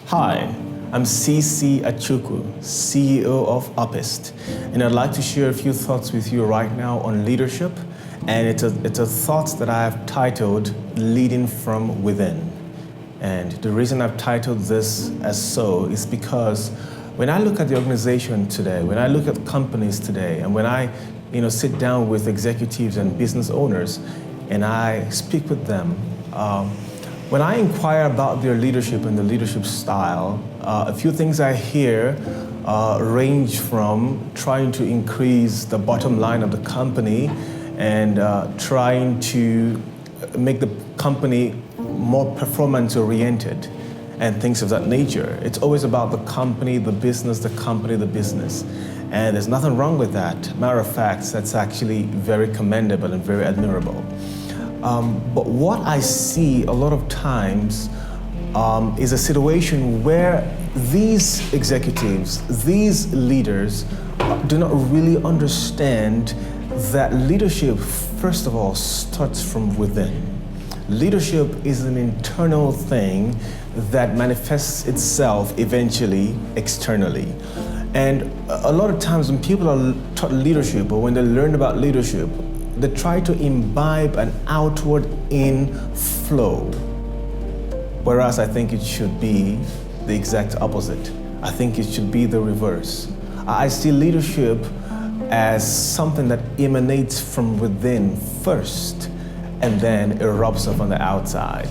Hi, I'm C.C Achukwu, CEO of Uppist, and I'd like to share a few thoughts with you right now on leadership, and it's a thought that I have titled Leading from Within. And the reason I've titled this as so is because when I look at the organization today, when I look at companies today, and when I sit down with executives and business owners and I speak with them, when I inquire about their leadership and the leadership style, a few things I hear range from trying to increase the bottom line of the company and trying to make the company more performance-oriented and things of that nature. It's always about the company, the business, the company, the business. And there's nothing wrong with that. Matter of fact, that's actually very commendable and very admirable. But what I see a lot of times is a situation where these executives, these leaders do not really understand that leadership, first of all, starts from within. Leadership is an internal thing that manifests itself eventually externally. And a lot of times when people are taught leadership or when they learn about leadership, they try to imbibe an outward-in flow, whereas I think it should be the exact opposite. I think it should be the reverse. I see leadership as something that emanates from within first and then erupts up on the outside.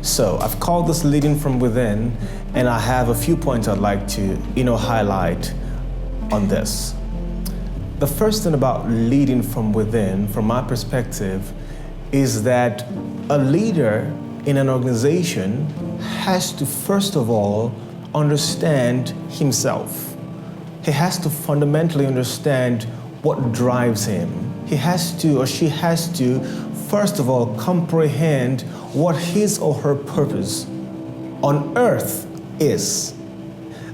So I've called this leading from within, and I have a few points I'd like to highlight on this. The first thing about leading from within, from my perspective, is that a leader in an organization has to, first of all, understand himself. He has to fundamentally understand what drives him. He has to, or she has to, first of all, comprehend what his or her purpose on earth is.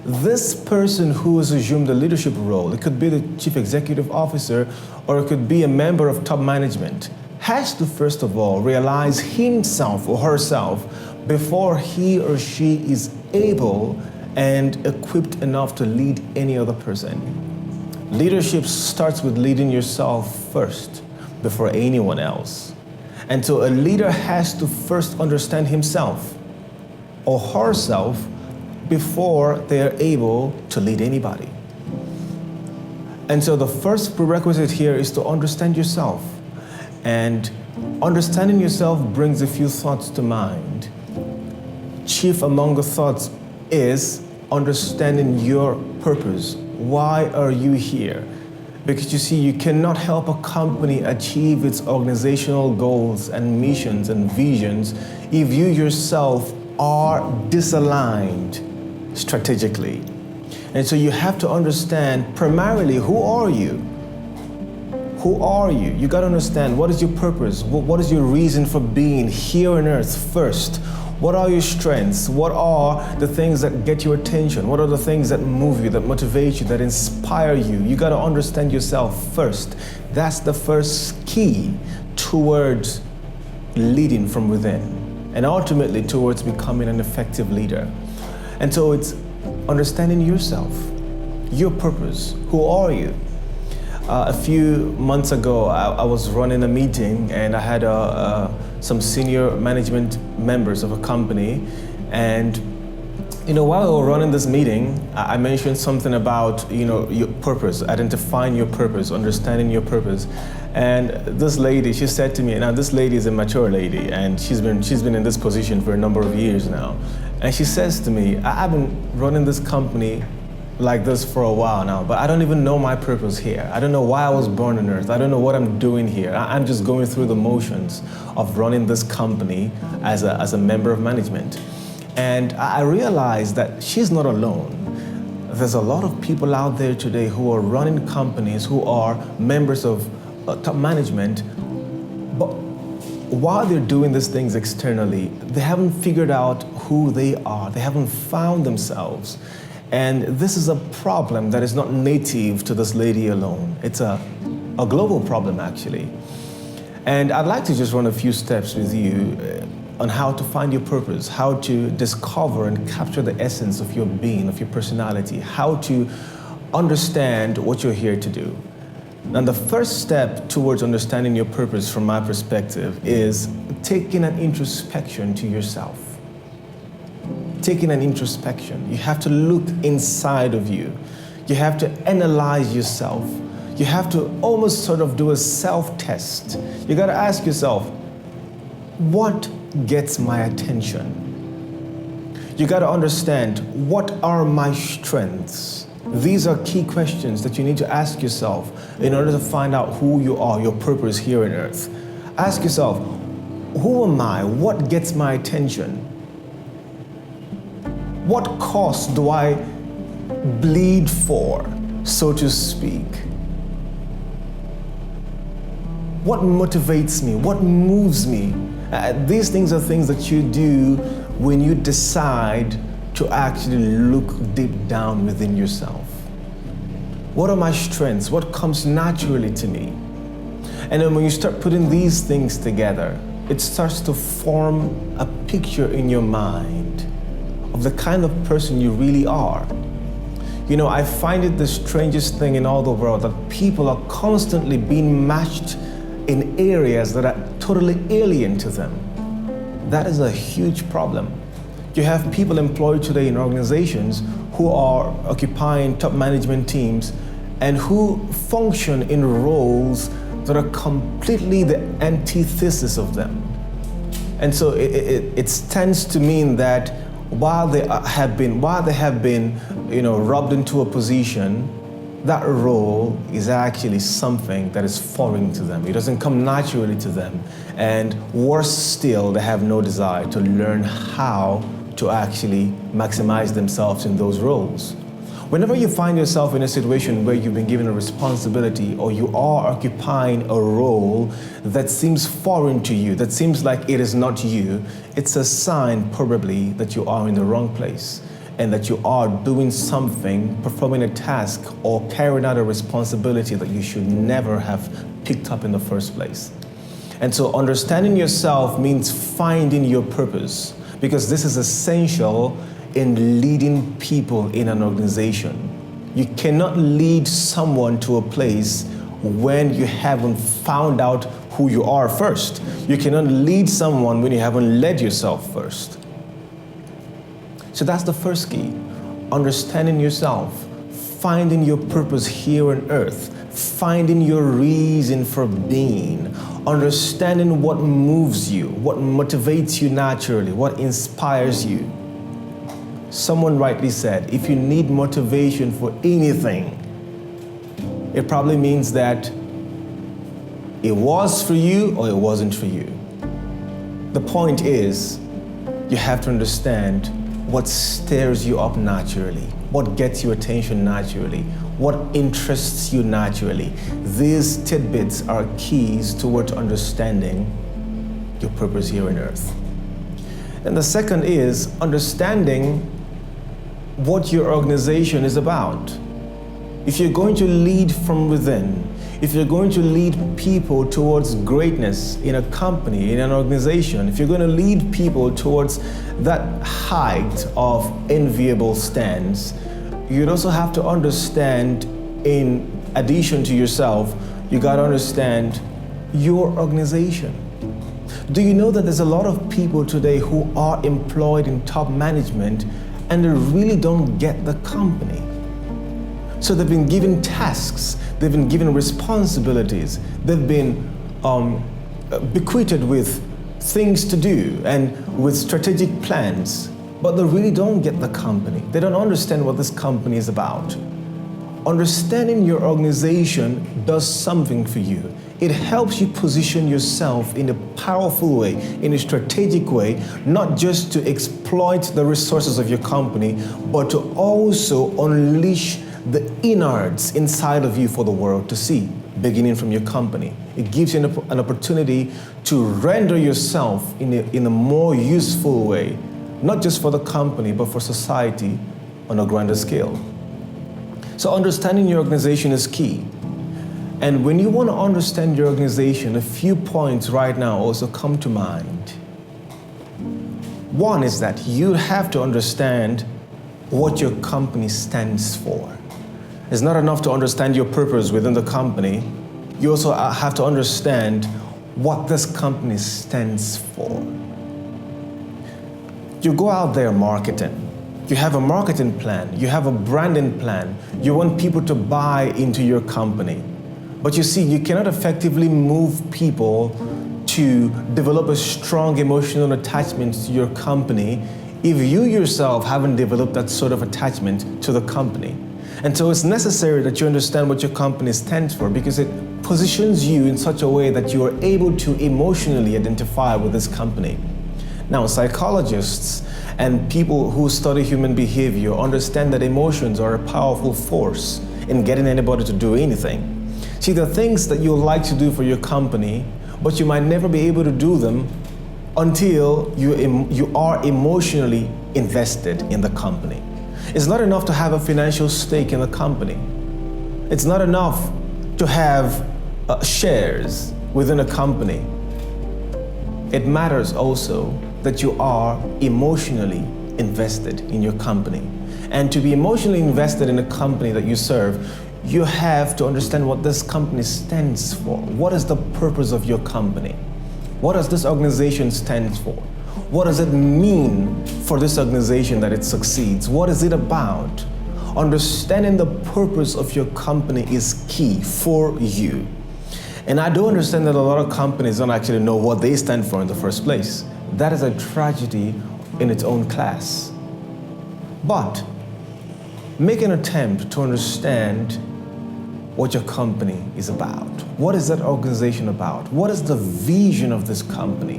This person who has assumed the leadership role, it could be the chief executive officer or it could be a member of top management, has to first of all realize himself or herself before he or she is able and equipped enough to lead any other person. Leadership starts with leading yourself first before anyone else. And so a leader has to first understand himself or herself before they are able to lead anybody. And so the first prerequisite here is to understand yourself. And understanding yourself brings a few thoughts to mind. Chief among the thoughts is understanding your purpose. Why are you here? Because you see, you cannot help a company achieve its organizational goals and missions and visions if you yourself are disaligned strategically. And so you have to understand primarily, who are you? Who are you? You got to understand, what is your purpose? What is your reason for being here on earth first? What are your strengths? What are the things that get your attention? What are the things that move you, that motivate you, that inspire you? You got to understand yourself first. That's the first key towards leading from within and ultimately towards becoming an effective leader. And so it's understanding yourself, your purpose. Who are you? A few months ago, I was running a meeting and I had some senior management members of a company. And while we were running this meeting, I mentioned something about your purpose, identifying your purpose, understanding your purpose. And this lady, she said to me, now this lady is a mature lady and she's been in this position for a number of years now. And she says to me, I've been running this company like this for a while now, but I don't even know my purpose here. I don't know why I was born on earth. I don't know what I'm doing here. I'm just going through the motions of running this company as a member of management. And I realized that she's not alone. There's a lot of people out there today who are running companies, who are members of top management, but while they're doing these things externally, they haven't figured out who they are. They haven't found themselves. And this is a problem that is not native to this lady alone. It's a global problem, actually. And I'd like to just run a few steps with you on how to find your purpose, how to discover and capture the essence of your being, of your personality, how to understand what you're here to do. And the first step towards understanding your purpose, from my perspective, is taking an introspection to yourself. Taking an introspection. You have to look inside of you. You have to analyze yourself. You have to almost sort of do a self-test. You got to ask yourself, what gets my attention? You got to understand, what are my strengths? These are key questions that you need to ask yourself in order to find out who you are, your purpose here on earth. Ask yourself, who am I? What gets my attention? What cause do I bleed for, so to speak? What motivates me? What moves me? These things are things that you do when you decide to actually look deep down within yourself. What are my strengths? What comes naturally to me? And then when you start putting these things together, it starts to form a picture in your mind of the kind of person you really are. You know, I find it the strangest thing in all the world that people are constantly being matched in areas that are totally alien to them. That is a huge problem. You have people employed today in organizations who are occupying top management teams and who function in roles that are completely the antithesis of them. And so it tends to mean that while they have been, rubbed into a position, that role is actually something that is foreign to them. It doesn't come naturally to them. And worse still, they have no desire to learn how to actually maximize themselves in those roles. Whenever you find yourself in a situation where you've been given a responsibility or you are occupying a role that seems foreign to you, that seems like it is not you, it's a sign probably that you are in the wrong place and that you are doing something, performing a task or carrying out a responsibility that you should never have picked up in the first place. And so understanding yourself means finding your purpose, because this is essential in leading people in an organization. You cannot lead someone to a place when you haven't found out who you are first. You cannot lead someone when you haven't led yourself first. So that's the first key. Understanding yourself, finding your purpose here on earth, finding your reason for being, understanding what moves you, what motivates you naturally, what inspires you. Someone rightly said, if you need motivation for anything, it probably means that it was for you or it wasn't for you. The point is, you have to understand what stirs you up naturally, what gets your attention naturally, what interests you naturally. These tidbits are keys towards understanding your purpose here on earth. And the second is understanding what your organization is about. If you're going to lead from within, if you're going to lead people towards greatness in a company, in an organization, if you're going to lead people towards that height of enviable stands, you'd also have to understand, in addition to yourself, you got to understand your organization. Do you know that there's a lot of people today who are employed in top management and they really don't get the company? So they've been given tasks, they've been given responsibilities, they've been bequeathed with things to do and with strategic plans, but they really don't get the company. They don't understand what this company is about. Understanding your organization does something for you. It helps you position yourself in a powerful way, in a strategic way, not just to exploit the resources of your company, but to also unleash the innards inside of you for the world to see, beginning from your company. It gives you an opportunity to render yourself in a more useful way, not just for the company, but for society on a grander scale. So understanding your organization is key. And when you want to understand your organization, a few points right now also come to mind. One is that you have to understand what your company stands for. It's not enough to understand your purpose within the company. You also have to understand what this company stands for. You go out there marketing. You have a marketing plan. You have a branding plan. You want people to buy into your company. But you see, you cannot effectively move people to develop a strong emotional attachment to your company if you yourself haven't developed that sort of attachment to the company. And so it's necessary that you understand what your company stands for, because it positions you in such a way that you are able to emotionally identify with this company. Now, psychologists and people who study human behavior understand that emotions are a powerful force in getting anybody to do anything. See, there are things that you like to do for your company, but you might never be able to do them until you are emotionally invested in the company. It's not enough to have a financial stake in the company. It's not enough to have shares within a company. It matters also that you are emotionally invested in your company. And to be emotionally invested in a company that you serve, you have to understand what this company stands for. What is the purpose of your company? What does this organization stand for? What does it mean for this organization that it succeeds? What is it about? Understanding the purpose of your company is key for you. And I do understand that a lot of companies don't actually know what they stand for in the first place. That is a tragedy in its own class. But make an attempt to understand what your company is about. What is that organization about? What is the vision of this company?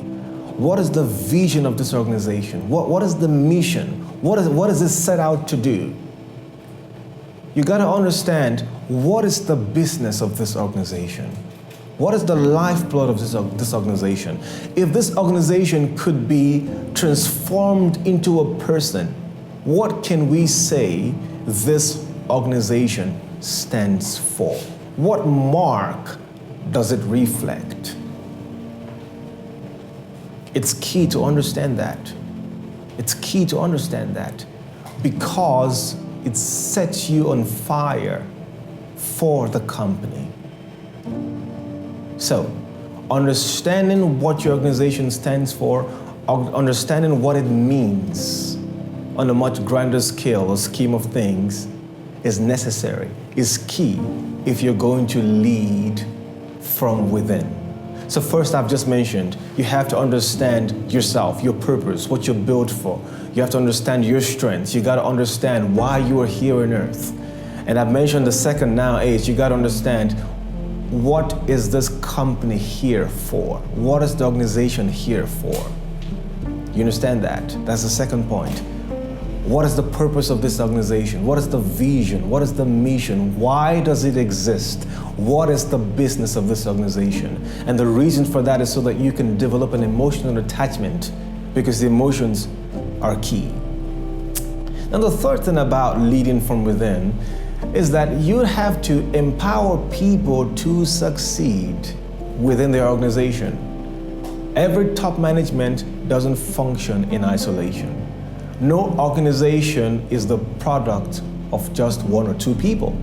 What is the vision of this organization? What is the mission? What is it set out to do? You got to understand, what is the business of this organization? What is the lifeblood of this organization? If this organization could be transformed into a person, what can we say this organization stands for? What mark does it reflect? It's key to understand that. It's key to understand that because it sets you on fire for the company. So, understanding what your organization stands for, understanding what it means on a much grander scale or scheme of things is necessary, is key if you're going to lead from within. So first, I've just mentioned, you have to understand yourself, your purpose, what you're built for. You have to understand your strengths. You got to understand why you are here on earth. And I've mentioned the second now is you got to understand, what is this company here for? What is the organization here for? You understand that? That's the second point. What is the purpose of this organization? What is the vision? What is the mission? Why does it exist? What is the business of this organization? And the reason for that is so that you can develop an emotional attachment, because the emotions are key. Now, the third thing about leading from within is that you have to empower people to succeed within their organization. Every top management doesn't function in isolation. No organization is the product of just one or two people.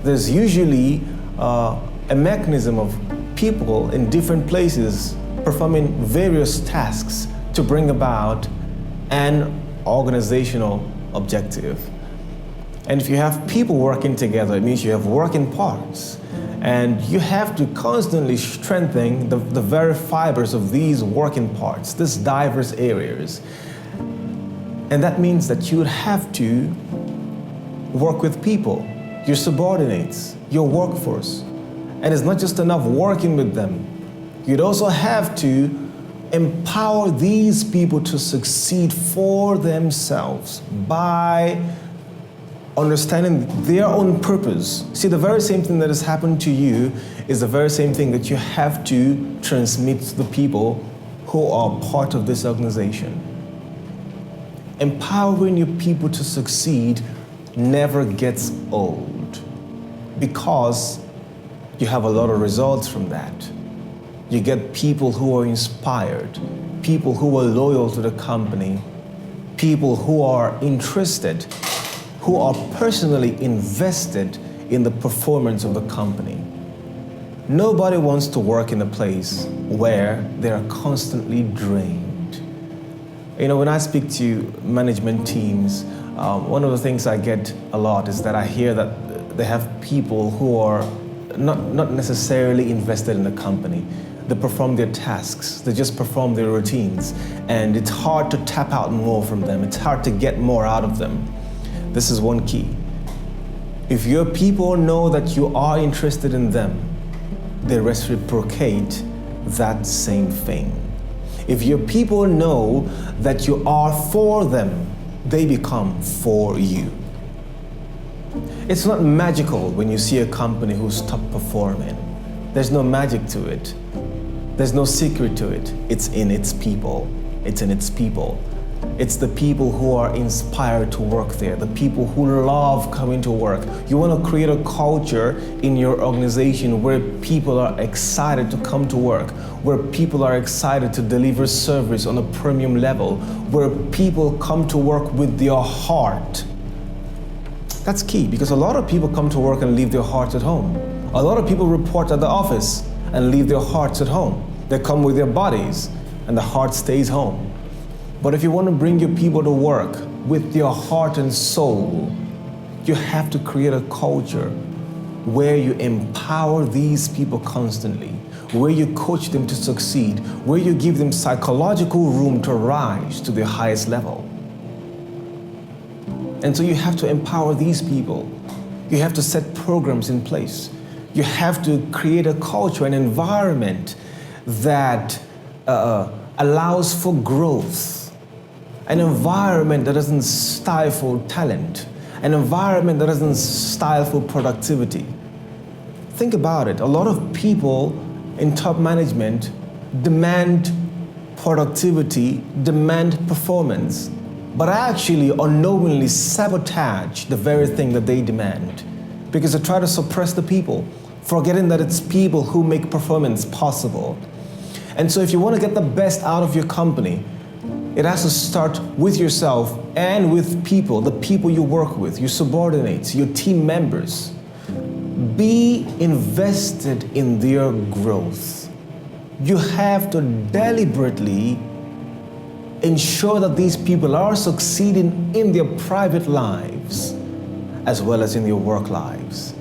There's usually a mechanism of people in different places performing various tasks to bring about an organizational objective. And if you have people working together, it means you have working parts. And you have to constantly strengthen the very fibers of these working parts, these diverse areas. And that means that you would have to work with people, your subordinates, your workforce. And it's not just enough working with them. You'd also have to empower these people to succeed for themselves by understanding their own purpose. See, the very same thing that has happened to you is the very same thing that you have to transmit to the people who are part of this organization. Empowering your people to succeed never gets old because you have a lot of results from that. You get people who are inspired. people who are loyal to the company, people who are interested, who are personally invested in the performance of the company. Nobody wants to work in a place where they are constantly drained. You know, when I speak to management teams, one of the things I get a lot is that I hear that they have people who are not necessarily invested in the company. They perform their tasks, they just perform their routines, and it's hard to tap out more from them. It's hard to get more out of them. This is one key. If your people know that you are interested in them, they reciprocate that same thing. If your people know that you are for them, they become for you. It's not magical when you see a company who stopped performing. There's no magic to it. There's no secret to it. It's in its people. It's in its people. It's the people who are inspired to work there, the people who love coming to work. You want to create a culture in your organization where people are excited to come to work, where people are excited to deliver service on a premium level, where people come to work with their heart. That's key, because a lot of people come to work and leave their hearts at home. A lot of people report at the office and leave their hearts at home. They come with their bodies and the heart stays home. But if you want to bring your people to work with your heart and soul, you have to create a culture where you empower these people constantly, where you coach them to succeed, where you give them psychological room to rise to their highest level. And so you have to empower these people. You have to set programs in place. You have to create a culture, an environment that allows for growth. An environment that doesn't stifle talent, an environment that doesn't stifle productivity. Think about it. A lot of people in top management demand productivity, demand performance, but actually unknowingly sabotage the very thing that they demand because they try to suppress the people, forgetting that it's people who make performance possible. And so if you want to get the best out of your company, it has to start with yourself and with people, the people you work with, your subordinates, your team members. Be invested in their growth. You have to deliberately ensure that these people are succeeding in their private lives as well as in their work lives.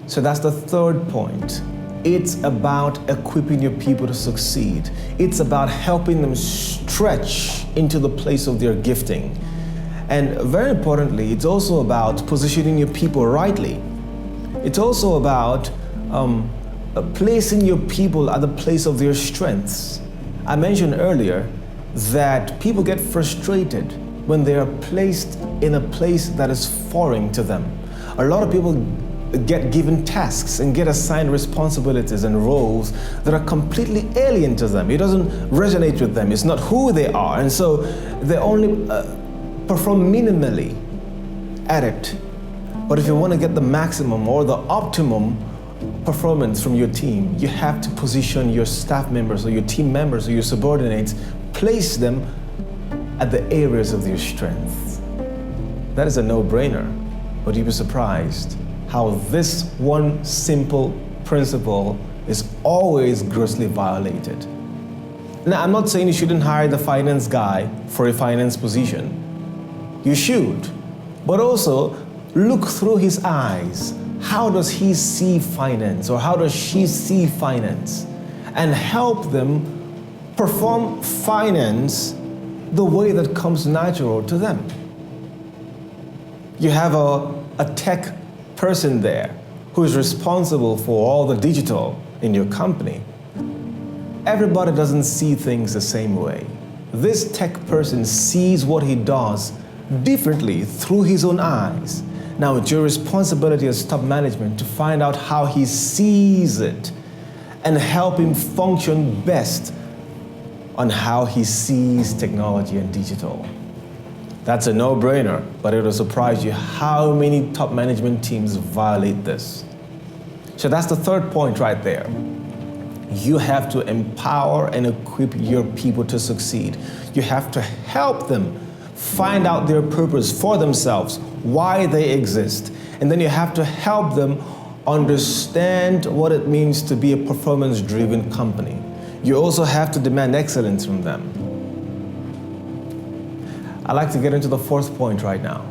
So that's the third point. It's about equipping your people to succeed. It's about helping them stretch into the place of their gifting. And very importantly, it's also about positioning your people rightly. It's also about placing your people at the place of their strengths. I mentioned earlier that people get frustrated when they are placed in a place that is foreign to them. A lot of people get given tasks and get assigned responsibilities and roles that are completely alien to them. It doesn't resonate with them. It's not who they are. And so they only perform minimally at it. But if you want to get the maximum or the optimum performance from your team, you have to position your staff members or your team members or your subordinates, place them at the areas of their strength. That is a no-brainer, but you'll be surprised how this one simple principle is always grossly violated. Now, I'm not saying you shouldn't hire the finance guy for a finance position. You should, but also look through his eyes. How does he see finance, or how does she see finance? And help them perform finance the way that comes natural to them. You have a tech person there who is responsible for all the digital in your company. Everybody doesn't see things the same way. This tech person sees what he does differently through his own eyes. Now it's your responsibility as top management to find out how he sees it and help him function best on how he sees technology and digital. That's a no-brainer, but it'll surprise you how many top management teams violate this. So that's the third point right there. You have to empower and equip your people to succeed. You have to help them find out their purpose for themselves, why they exist. And then you have to help them understand what it means to be a performance-driven company. You also have to demand excellence from them. I'd like to get into the fourth point right now.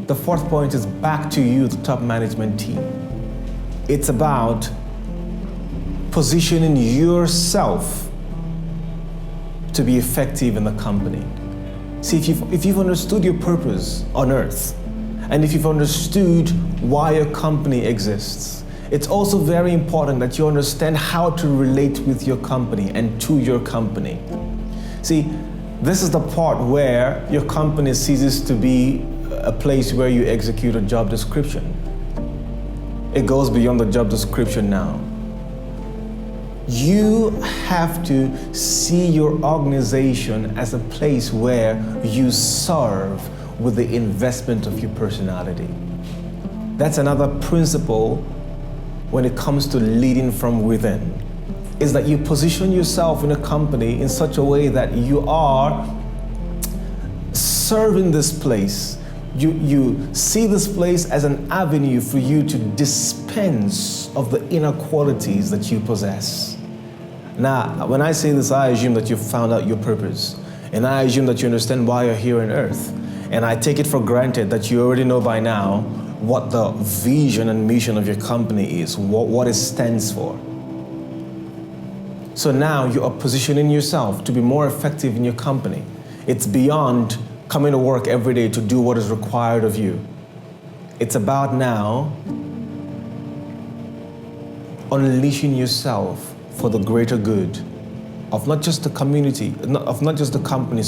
The fourth point is back to you, the top management team. It's about positioning yourself to be effective in the company. See, if you've understood your purpose on earth, and if you've understood why your company exists, it's also very important that you understand how to relate with your company and to your company. See, this is the part where your company ceases to be a place where you execute a job description. It goes beyond the job description now. You have to see your organization as a place where you serve with the investment of your personality. That's another principle when it comes to leading from within, is that you position yourself in a company in such a way that you are serving this place. You see this place as an avenue for you to dispense of the inner qualities that you possess. Now, when I say this, I assume that you've found out your purpose, and I assume that you understand why you're here on earth. And I take it for granted that you already know by now what the vision and mission of your company is, what it stands for. So now you are positioning yourself to be more effective in your company. It's beyond coming to work every day to do what is required of you. It's about now unleashing yourself for the greater good of not just the community, of not just the company,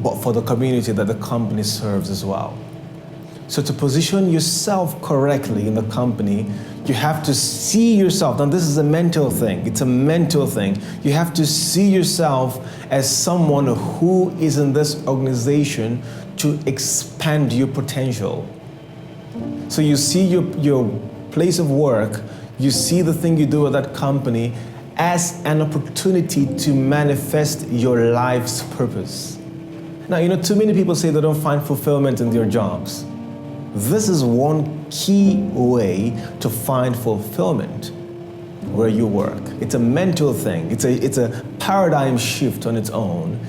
but for the community that the company serves as well. So to position yourself correctly in the company, you have to see yourself. Now this is a mental thing. It's a mental thing. You have to see yourself as someone who is in this organization to expand your potential. So you see your place of work, you see the thing you do at that company as an opportunity to manifest your life's purpose. Now, too many people say they don't find fulfillment in their jobs. This is one key way to find fulfillment where you work. It's a mental thing. It's a paradigm shift on its own.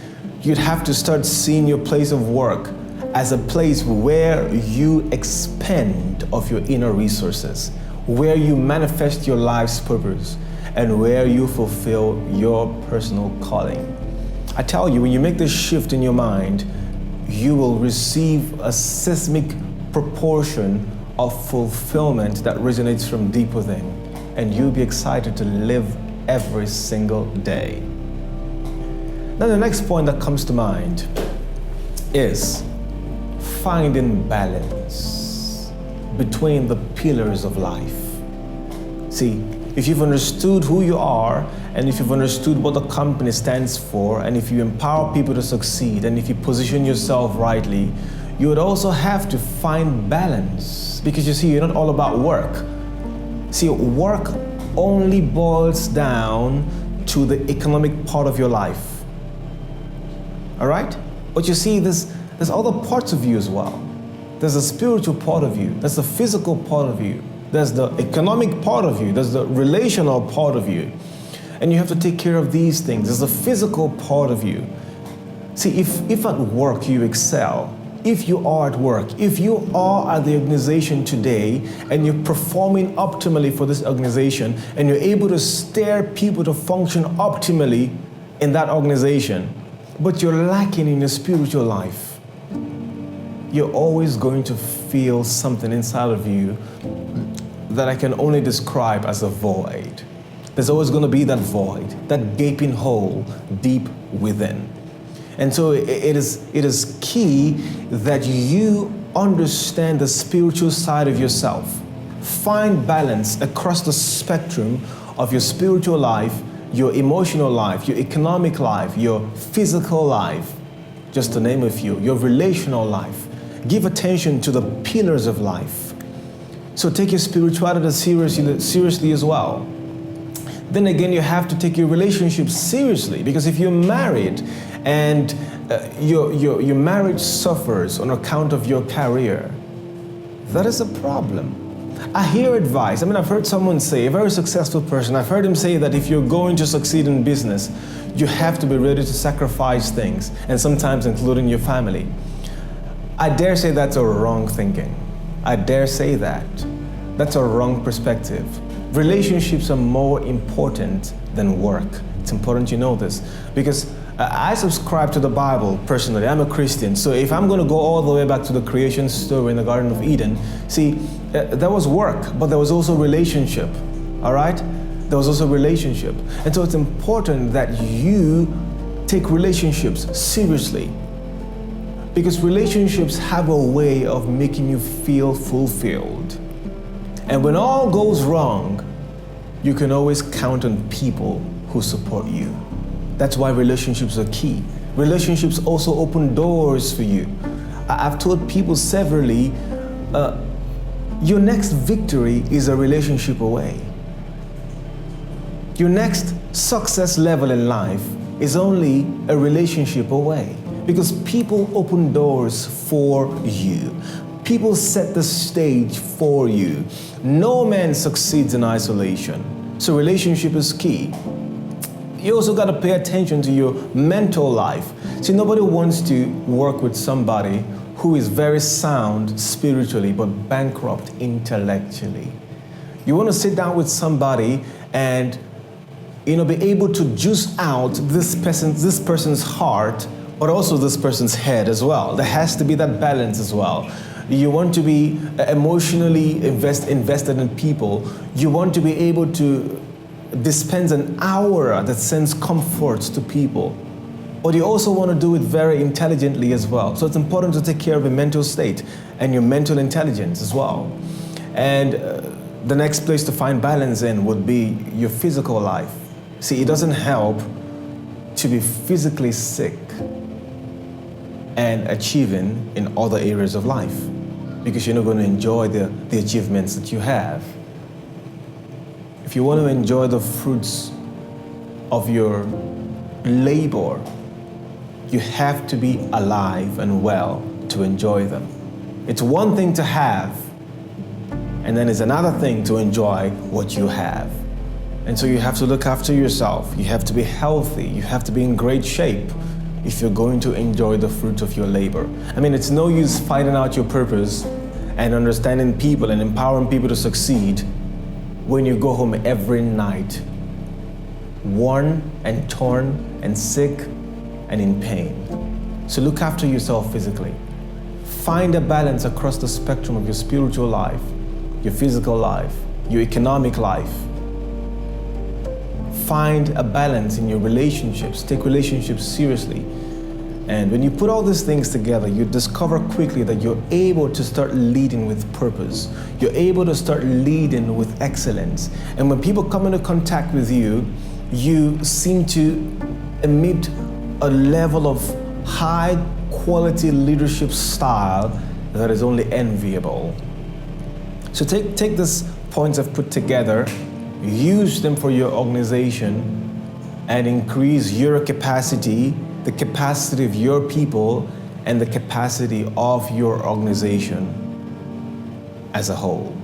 You'd have to start seeing your place of work as a place where you expend of your inner resources, where you manifest your life's purpose, and where you fulfill your personal calling. I tell you, when you make this shift in your mind, you will receive a seismic proportion of fulfillment that resonates from deep within, and you'll be excited to live every single day. Now, the next point that comes to mind is finding balance between the pillars of life. See, if you've understood who you are, and if you've understood what the company stands for, and if you empower people to succeed, and if you position yourself rightly, you would also have to find balance. Because you see, you're not all about work. See, work only boils down to the economic part of your life. All right? But you see, there's other parts of you as well. There's a spiritual part of you. There's the physical part of you. There's the economic part of you. There's the relational part of you. And you have to take care of these things. There's the physical part of you. See, if at work you excel, if you are at work, if you are at the organization today and you're performing optimally for this organization and you're able to steer people to function optimally in that organization, but you're lacking in your spiritual life, you're always going to feel something inside of you that I can only describe as a void. There's always going to be that void, that gaping hole deep within. And so it is key that you understand the spiritual side of yourself. Find balance across the spectrum of your spiritual life, your emotional life, your economic life, your physical life, just to name a few, your relational life. Give attention to the pillars of life. So take your spirituality seriously as well. then again you have to take your relationship seriously, because if you're married and your marriage suffers on account of your career, that is a problem. I hear advice. I've heard someone say, a very successful person, I've heard him say that if you're going to succeed in business, you have to be ready to sacrifice things, and sometimes including your family. I dare say that's a wrong thinking. I dare say that. That's a wrong perspective. Relationships are more important than work. It's important you know this, because I subscribe to the Bible personally. I'm a Christian, so if I'm going to go all the way back to the creation story in the Garden of Eden, see, there was work, but there was also relationship, all right? There was also relationship. And so it's important that you take relationships seriously, because relationships have a way of making you feel fulfilled. And when all goes wrong, you can always count on people who support you. That's why relationships are key. Relationships also open doors for you. I've told people severally, your next victory is a relationship away. Your next success level in life is only a relationship away, because people open doors for you. People set the stage for you. No man succeeds in isolation. So relationship is key. You also got to pay attention to your mental life. See, nobody wants to work with somebody who is very sound spiritually but bankrupt intellectually. You want to sit down with somebody and be able to juice out this person's heart, but also this person's head as well. There has to be that balance as well. You want to be emotionally invested in people. You want to be able to dispense an aura that sends comfort to people. But you also want to do it very intelligently as well. So it's important to take care of your mental state and your mental intelligence as well. And the next place to find balance in would be your physical life. See, it doesn't help to be physically sick and achieving in other areas of life, because you're not going to enjoy the achievements that you have. If you want to enjoy the fruits of your labor, you have to be alive and well to enjoy them. It's one thing to have, and then it's another thing to enjoy what you have. And so you have to look after yourself. You have to be healthy. You have to be in great shape if you're going to enjoy the fruit of your labor. It's no use finding out your purpose and understanding people and empowering people to succeed when you go home every night worn and torn and sick and in pain. So look after yourself physically. Find a balance across the spectrum of your spiritual life, your physical life, your economic life. Find a balance in your relationships. Take relationships seriously. And when you put all these things together, you discover quickly that you're able to start leading with purpose. You're able to start leading with excellence. And when people come into contact with you, you seem to emit a level of high quality leadership style that is only enviable. So take these points I've put together, use them for your organization, and increase your capacity, the capacity of your people, and the capacity of your organization as a whole.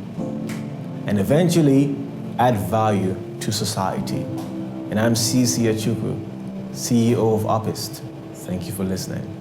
And eventually add value to society. And I'm C.C Achukwu, CEO of Upist. Thank you for listening.